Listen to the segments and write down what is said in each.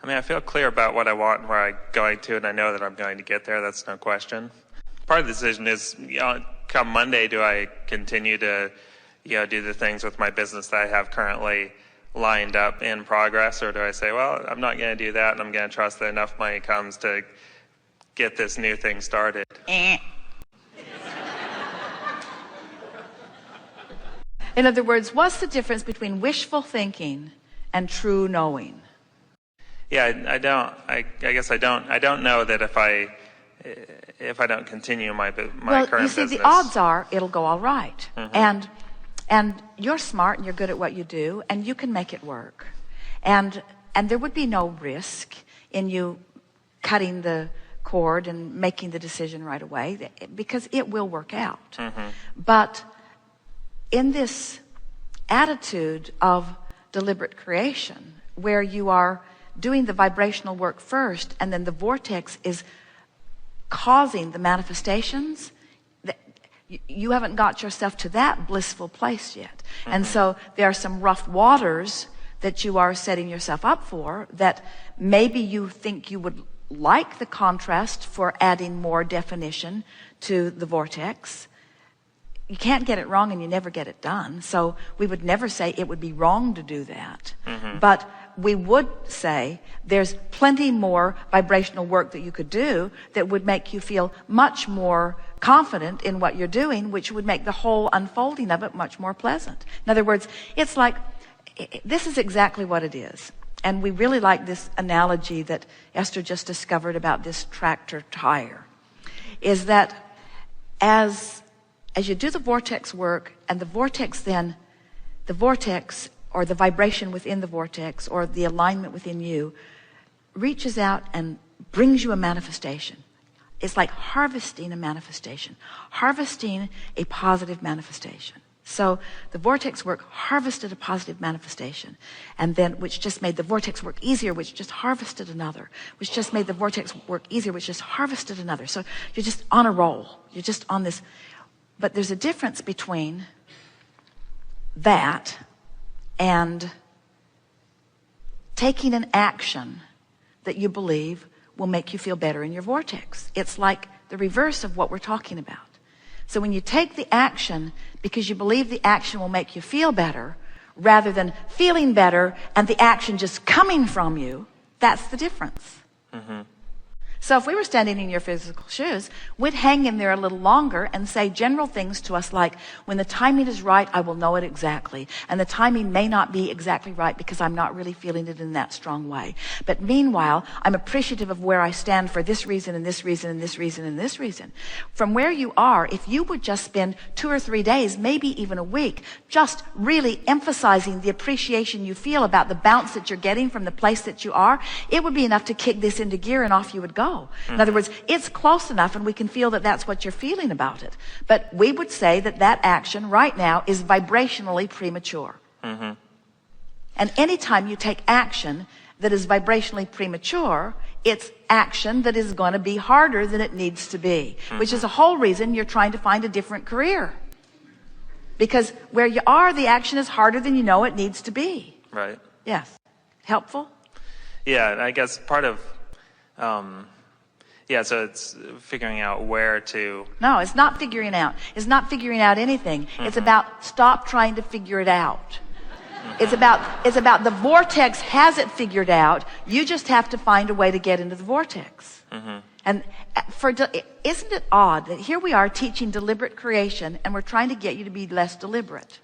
I mean, I feel clear about what I want and where I'm going to, and I know that I'm going to get there. That's no question. Part of the decision is, come Monday, do I continue to, do the things with my business that I have currently lined up in progress, or do I say, well, I'm not going to do that, and I'm going to trust that enough money comes to get this new thing started? In other words, what's the difference between wishful thinking and true knowing? Yeah, I guess I don't know that if I don't continue my current Well, you see, business. the odds are it'll go all right. Mm-hmm. And you're smart and you're good at what you do, and you can make it work. And there would be no risk in you cutting the cord and making the decision right away, because it will work out. Mm-hmm. But in this attitude of deliberate creation, where you are doing the vibrational work first, and then the vortex is causing the manifestations, you haven't got yourself to that blissful place yet. Mm-hmm. And so there are some rough waters that you are setting yourself up for, that maybe you think you would like the contrast for adding more definition to the vortex. You can't get it wrong, and you never get it done. So we would never say it would be wrong to do that. Mm-hmm. But we would say there's plenty more vibrational work that you could do that would make you feel much more confident in what you're doing, which would make the whole unfolding of it much more pleasant. In other words, it's like, this is exactly what it is. And we really like this analogy that Esther just discovered about this tractor tire, is that as you do the vortex work, and the vortex or the vibration within the vortex, or the alignment within you, reaches out and brings you a manifestation. It's like harvesting a manifestation, harvesting a positive manifestation. So the vortex work harvested a positive manifestation, and then which just made the vortex work easier, which just harvested another, which just made the vortex work easier, which just harvested another. So you're just on a roll. You're just on this. But there's a difference between that and taking an action that you believe will make you feel better in your vortex. It's like the reverse of what we're talking about. So when you take the action because you believe the action will make you feel better, rather than feeling better and the action just coming from you, that's the difference. Mm-hmm. So if we were standing in your physical shoes, we'd hang in there a little longer and say general things to us like, when the timing is right, I will know it exactly. And the timing may not be exactly right because I'm not really feeling it in that strong way. But meanwhile, I'm appreciative of where I stand for this reason and this reason and this reason and this reason. From where you are, if you would just spend 2 or 3 days, maybe even a week, just really emphasizing the appreciation you feel about the bounce that you're getting from the place that you are, it would be enough to kick this into gear, and off you would go. In other words, it's close enough and we can feel that that's what you're feeling about it. But we would say that that action right now is vibrationally premature. Mm-hmm. And anytime you take action that is vibrationally premature, it's action that is going to be harder than it needs to be, which is the whole reason you're trying to find a different career. Because where you are, the action is harder than you know it needs to be. Right. Yes. Helpful? Yeah, I guess part of... so it's figuring out where to... No, it's not figuring out. It's not figuring out anything. Mm-hmm. It's about stop trying to figure it out. Mm-hmm. It's about the vortex has it figured out. You just have to find a way to get into the vortex. Mm-hmm. And isn't it odd that here we are teaching deliberate creation, and we're trying to get you to be less deliberate?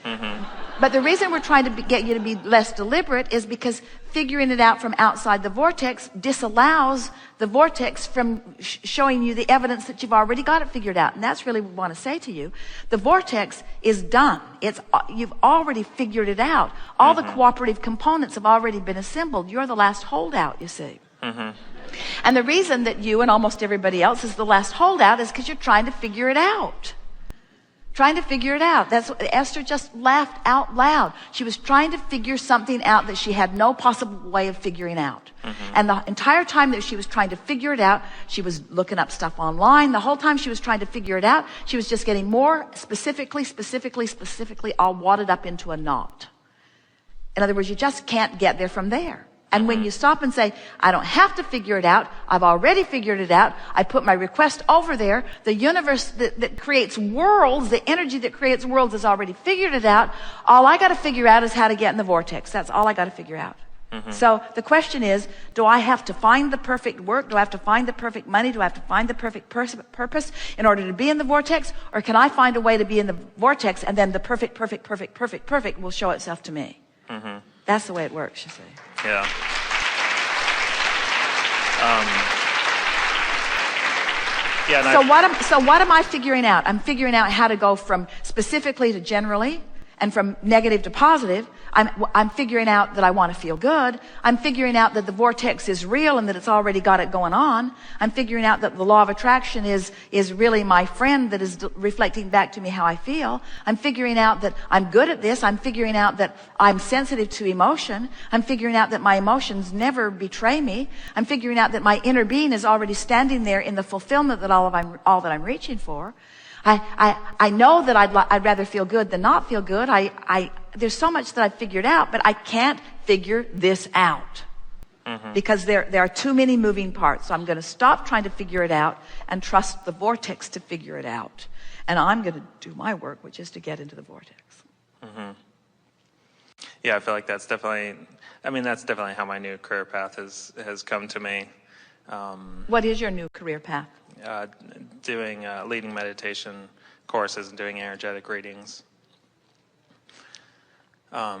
Mm-hmm. But the reason we're trying to get you to be less deliberate is because figuring it out from outside the vortex disallows the vortex from showing you the evidence that you've already got it figured out. And that's really what we want to say to you. The vortex is done. You've already figured it out. All the cooperative components have already been assembled. You're the last holdout, you see. Mm-hmm. And the reason that you and almost everybody else is the last holdout is because you're trying to figure it out. Trying to figure it out. That's what Esther just laughed out loud. She was trying to figure something out that she had no possible way of figuring out. Mm-hmm. And the entire time that she was trying to figure it out, she was looking up stuff online. The whole time she was trying to figure it out, she was just getting more specifically all wadded up into a knot. In other words, you just can't get there from there. And when you stop and say, I don't have to figure it out, I've already figured it out, I put my request over there, the universe that creates worlds, the energy that creates worlds has already figured it out, all I got to figure out is how to get in the vortex. That's all I got to figure out. So the question is, do I have to find the perfect work? Do I have to find the perfect money? Do I have to find the perfect purpose in order to be in the vortex? Or can I find a way to be in the vortex and then the perfect will show itself to me? That's the way it works, you see. Yeah. So what am I figuring out? I'm figuring out how to go from specifically to generally, and from negative to positive. I'm figuring out that I want to feel good. I'm figuring out that the vortex is real and that it's already got it going on. I'm figuring out that the law of attraction is really my friend that is reflecting back to me how I feel. I'm figuring out that I'm good at this. I'm figuring out that I'm sensitive to emotion. I'm figuring out that my emotions never betray me. I'm figuring out that my inner being is already standing there in the fulfillment that all that I'm reaching for. I know that I'd rather feel good than not feel good. There's so much that I've figured out, but I can't figure this out because there are too many moving parts. So I'm going to stop trying to figure it out and trust the vortex to figure it out. And I'm going to do my work, which is to get into the vortex. Yeah, I feel like that's definitely how my new career path has come to me. What is your new career path? Doing leading meditation courses and doing energetic readings. My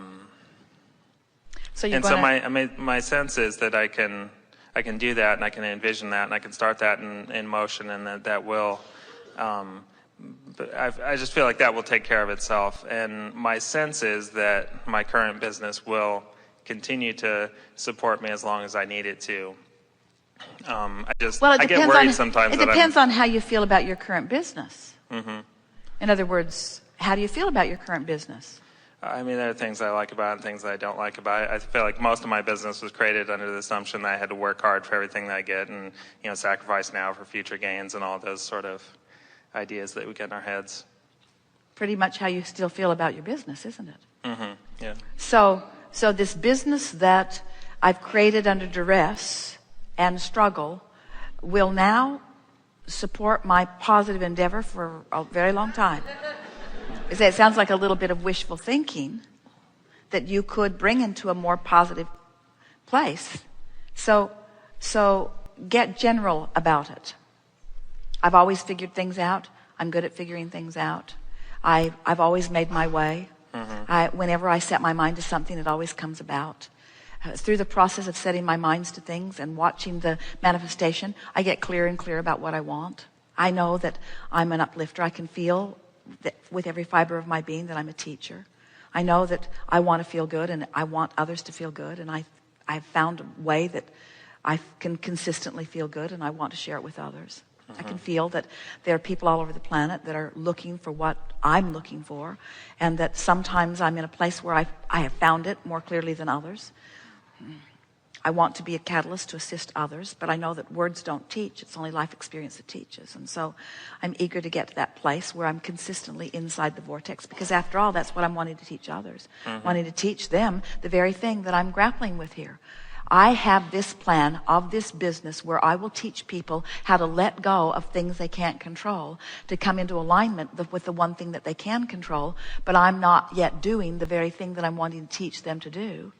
sense is that I can do that, and I can envision that, and I can start that in motion, and that will. But I just feel like that will take care of itself. And my sense is that my current business will continue to support me as long as I need it to. I get worried sometimes. It depends on how you feel about your current business. In other words, how do you feel about your current business? I mean, there are things I like about it and things that I don't like about it. I feel like most of my business was created under the assumption that I had to work hard for everything that I get and, sacrifice now for future gains and all those sort of ideas that we get in our heads. Pretty much how you still feel about your business, isn't it? Yeah. So this business that I've created under duress and struggle will now support my positive endeavor for a very long time. It sounds like a little bit of wishful thinking that you could bring into a more positive place. So get general about it. I've always figured things out. I'm good at figuring things out. I've always made my way. Whenever I set my mind to something, it always comes about. Through the process of setting my minds to things and watching the manifestation, I get clearer and clearer about what I want. I know that I'm an uplifter. I can feel that with every fiber of my being that I'm a teacher. I know that I want to feel good and I want others to feel good, and I've found a way that I can consistently feel good, and I want to share it with others. I can feel that there are people all over the planet that are looking for what I'm looking for, and that sometimes I'm in a place where I have found it more clearly than others. I want to be a catalyst to assist others, but I know that words don't teach. It's only life experience that teaches. And so I'm eager to get to that place where I'm consistently inside the vortex, because after all, that's what I'm wanting to teach others. Wanting to teach them the very thing that I'm grappling with here. I have this plan of this business where I will teach people how to let go of things they can't control, to come into alignment with the one thing that they can control, but I'm not yet doing the very thing that I'm wanting to teach them to do.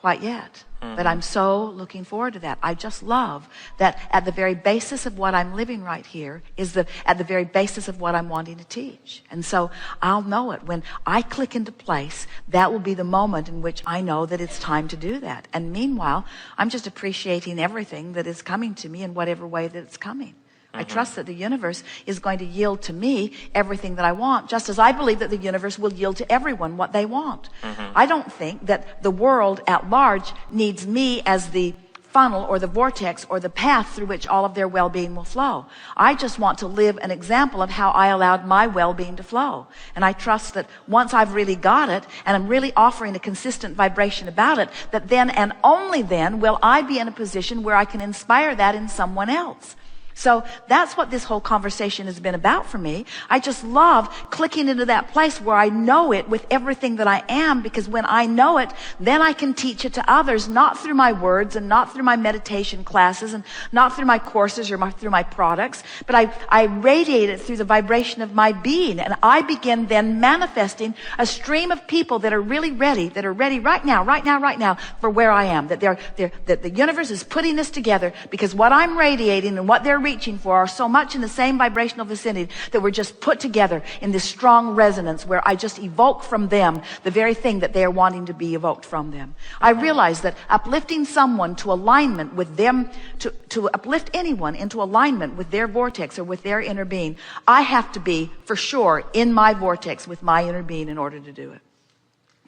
Quite yet. But I'm so looking forward to that. I just love that at the very basis of what I'm living right here is at the very basis of what I'm wanting to teach. And so I'll know it. When I click into place, that will be the moment in which I know that it's time to do that. And meanwhile, I'm just appreciating everything that is coming to me in whatever way that it's coming. I trust that the universe is going to yield to me everything that I want, just as I believe that the universe will yield to everyone what they want. I don't think that the world at large needs me as the funnel or the vortex or the path through which all of their well-being will flow. I just want to live an example of how I allowed my well-being to flow. And I trust that once I've really got it and I'm really offering a consistent vibration about it, that then and only then will I be in a position where I can inspire that in someone else. So that's what this whole conversation has been about for me. I just love clicking into that place where I know it with everything that I am, because when I know it, then I can teach it to others, not through my words and not through my meditation classes and not through my courses or through my products, but I radiate it through the vibration of my being, and I begin then manifesting a stream of people that are really ready, that are ready right now for where I am, that that the universe is putting this together, because what I'm radiating and what they're reaching for are so much in the same vibrational vicinity that we're just put together in this strong resonance where I just evoke from them the very thing that they are wanting to be evoked from them. I realize that uplifting someone to alignment with them, to uplift anyone into alignment with their vortex or with their inner being, I have to be for sure in my vortex with my inner being in order to do it.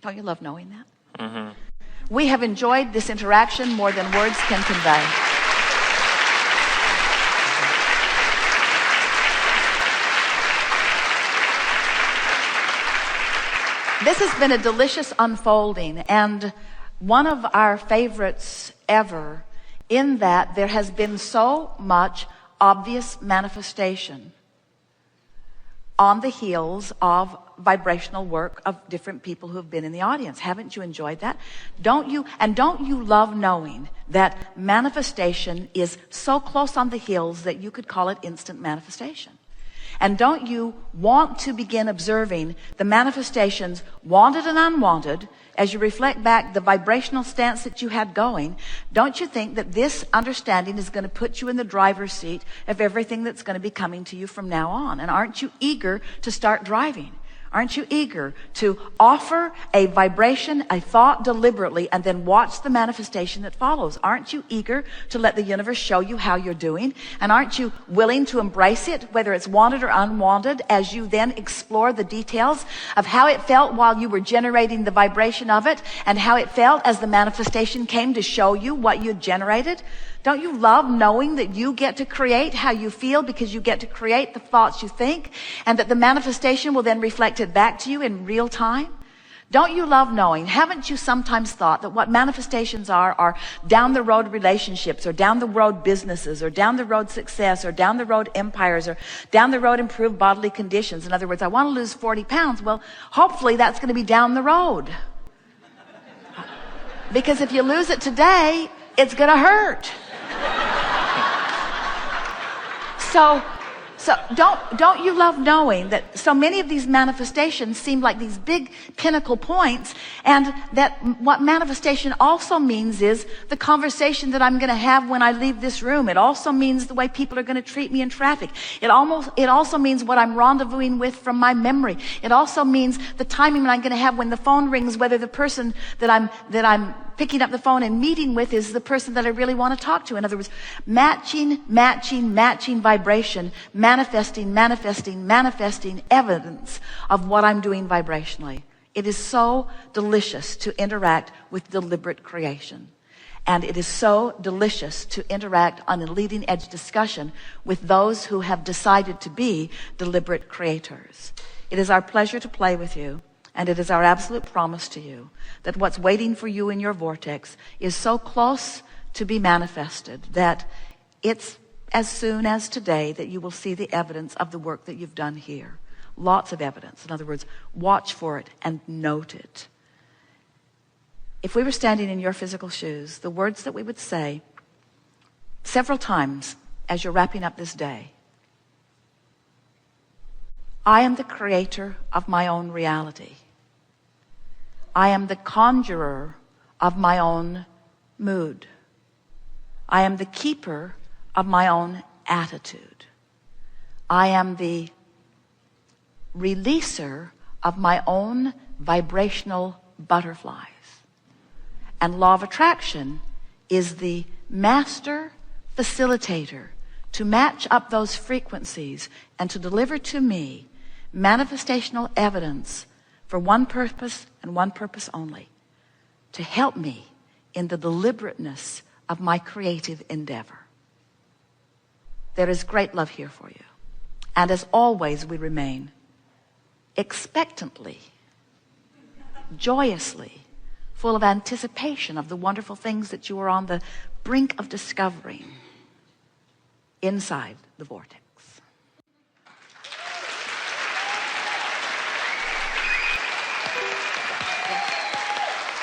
Don't you love knowing that? Mm-hmm. We have enjoyed this interaction more than words can convey. This has been a delicious unfolding, and one of our favorites ever, in that there has been so much obvious manifestation on the heels of vibrational work of different people who have been in the audience. Haven't you enjoyed that? Don't you love knowing that manifestation is so close on the heels that you could call it instant manifestation? And don't you want to begin observing the manifestations, wanted and unwanted, as you reflect back the vibrational stance that you had going? Don't you think that this understanding is going to put you in the driver's seat of everything that's going to be coming to you from now on? And aren't you eager to start driving? Aren't you eager to offer a vibration, a thought deliberately, and then watch the manifestation that follows? Aren't you eager to let the universe show you how you're doing? And aren't you willing to embrace it, whether it's wanted or unwanted, as you then explore the details of how it felt while you were generating the vibration of it, and how it felt as the manifestation came to show you what you'd generated? Don't you love knowing that you get to create how you feel, because you get to create the thoughts you think, and that the manifestation will then reflect it back to you in real time? Don't you love knowing? Haven't you sometimes thought that what manifestations are down the road relationships, or down the road businesses, or down the road success, or down the road empires, or down the road improved bodily conditions? In other words, I want to lose 40 pounds. Well, hopefully that's going to be down the road. Because if you lose it today, it's going to hurt. So don't you love knowing that so many of these manifestations seem like these big pinnacle points, and that what manifestation also means is the conversation that I'm going to have when I leave this room. It also means the way people are going to treat me in traffic. It also means what I'm rendezvousing with from my memory. It also means the timing I'm going to have when the phone rings, whether the person that I'm picking up the phone and meeting with is the person that I really want to talk to. In other words, matching vibration, manifesting evidence of what I'm doing vibrationally. It is so delicious to interact with deliberate creation. And it is so delicious to interact on a leading edge discussion with those who have decided to be deliberate creators. It is our pleasure to play with you. And it is our absolute promise to you that what's waiting for you in your vortex is so close to be manifested that it's as soon as today that you will see the evidence of the work that you've done here. Lots of evidence. In other words, watch for it and note it. If we were standing in your physical shoes, the words that we would say several times as you're wrapping up this day: I am the creator of my own reality. I am the conjurer of my own mood. I am the keeper of my own attitude. I am the releaser of my own vibrational butterflies. And law of attraction is the master facilitator to match up those frequencies and to deliver to me manifestational evidence for one purpose and one purpose only: to help me in the deliberateness of my creative endeavor. There is great love here for you. And as always, we remain expectantly, joyously, full of anticipation of the wonderful things that you are on the brink of discovering inside the vortex.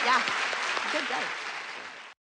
Yeah, good day.